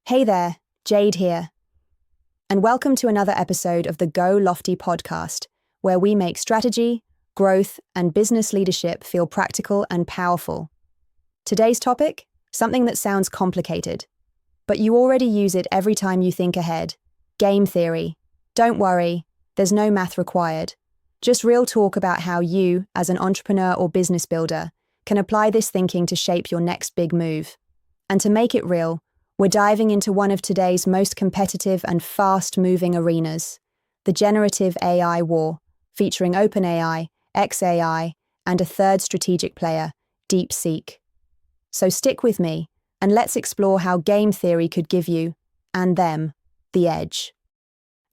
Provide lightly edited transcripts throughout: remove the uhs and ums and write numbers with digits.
Hey there, Jade here, and welcome to another episode of the Go Lofty podcast, where we make strategy, growth, and business leadership feel practical and powerful. Today's topic? Something that sounds complicated, but you already use it every time you think ahead. Game theory. Don't worry, there's no math required. Just real talk about how you, as an entrepreneur or business builder, can apply this thinking to shape your next big move. And to make it real, we're diving into one of today's most competitive and fast-moving arenas, the generative AI war, featuring OpenAI, xAI, and a third strategic player, DeepSeek. So stick with me, and let's explore how game theory could give you, and them, the edge.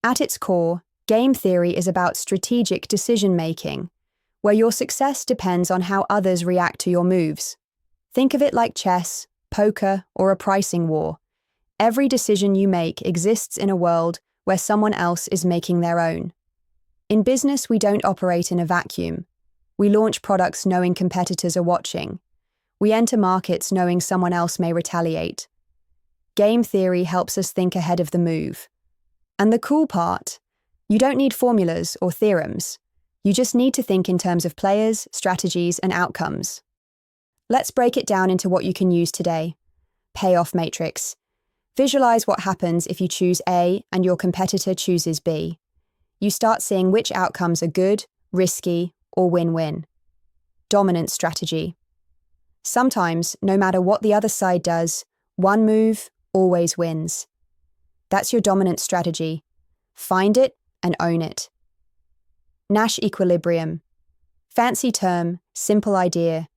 At its core, game theory is about strategic decision-making, where your success depends on how others react to your moves. Think of it like chess, poker, or a pricing war. Every decision you make exists in a world where someone else is making their own. In business, we don't operate in a vacuum. We launch products knowing competitors are watching. We enter markets knowing someone else may retaliate. Game theory helps us think ahead of the move. And the cool part? You don't need formulas or theorems. You just need to think in terms of players, strategies, and outcomes. Let's break it down into what you can use today. Payoff matrix. Visualize what happens if you choose A and your competitor chooses B. You start seeing which outcomes are good, risky, or win-win. Dominant strategy. Sometimes, no matter what the other side does, one move always wins. That's your dominant strategy. Find it and own it. Nash equilibrium. Fancy term, simple idea.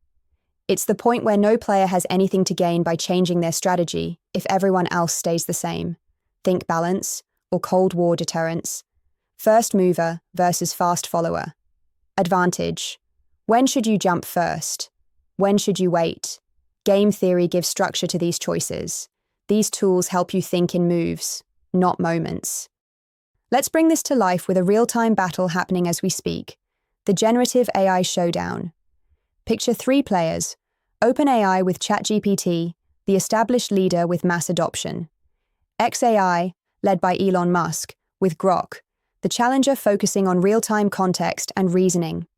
It's the point where no player has anything to gain by changing their strategy if everyone else stays the same. Think balance or Cold War deterrence. First mover versus fast follower. Advantage. When should you jump first? When should you wait? Game theory gives structure to these choices. These tools help you think in moves, not moments. Let's bring this to life with a real-time battle happening as we speak. The generative AI showdown. Picture three players, OpenAI with ChatGPT, the established leader with mass adoption. xAI, led by Elon Musk, with Grok, the challenger focusing on real-time context and reasoning.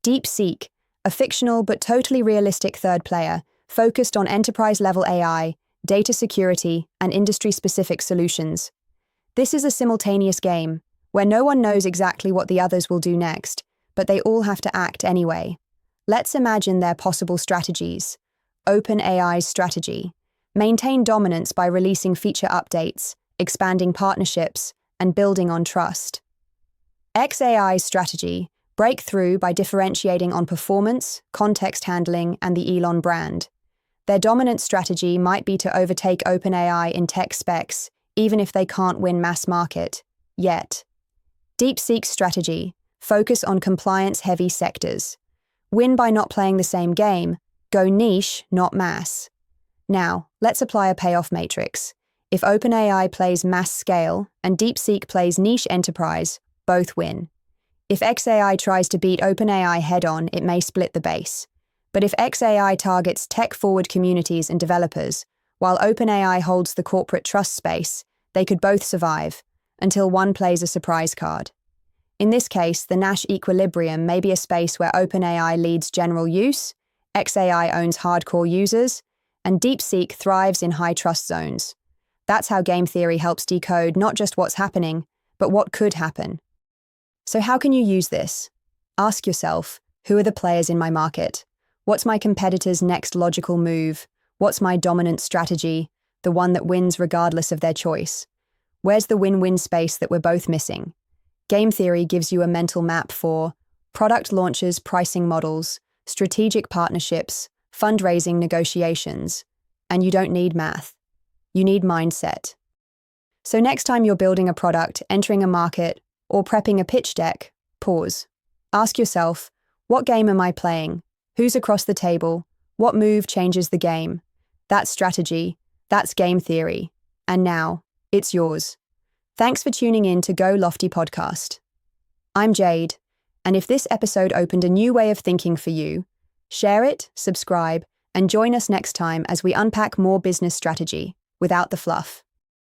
DeepSeek, a fictional but totally realistic third player, focused on enterprise-level AI, data security, and industry-specific solutions. This is a simultaneous game, where no one knows exactly what the others will do next, but they all have to act anyway. Let's imagine their possible strategies. OpenAI's strategy. Maintain dominance by releasing feature updates, expanding partnerships, and building on trust. xAI's strategy. Break through by differentiating on performance, context handling, and the Elon brand. Their dominant strategy might be to overtake OpenAI in tech specs, even if they can't win mass market, yet. DeepSeek's strategy. Focus on compliance-heavy sectors. Win by not playing the same game, go niche, not mass. Now, let's apply a payoff matrix. If OpenAI plays mass scale and DeepSeek plays niche enterprise, both win. If xAI tries to beat OpenAI head-on, it may split the base. But if xAI targets tech-forward communities and developers, while OpenAI holds the corporate trust space, they could both survive, until one plays a surprise card. In this case, the Nash equilibrium may be a space where OpenAI leads general use, xAI owns hardcore users, and DeepSeek thrives in high-trust zones. That's how game theory helps decode not just what's happening, but what could happen. So how can you use this? Ask yourself, who are the players in my market? What's my competitor's next logical move? What's my dominant strategy, the one that wins regardless of their choice? Where's the win-win space that we're both missing? Game theory gives you a mental map for product launches, pricing models, strategic partnerships, fundraising negotiations, and you don't need math. You need mindset. So next time you're building a product, entering a market, or prepping a pitch deck, pause. Ask yourself, what game am I playing? Who's across the table? What move changes the game? That's strategy. That's game theory. And now, it's yours. Thanks for tuning in to Go Lofty podcast. I'm Jade, and if this episode opened a new way of thinking for you, share it, subscribe, and join us next time as we unpack more business strategy without the fluff.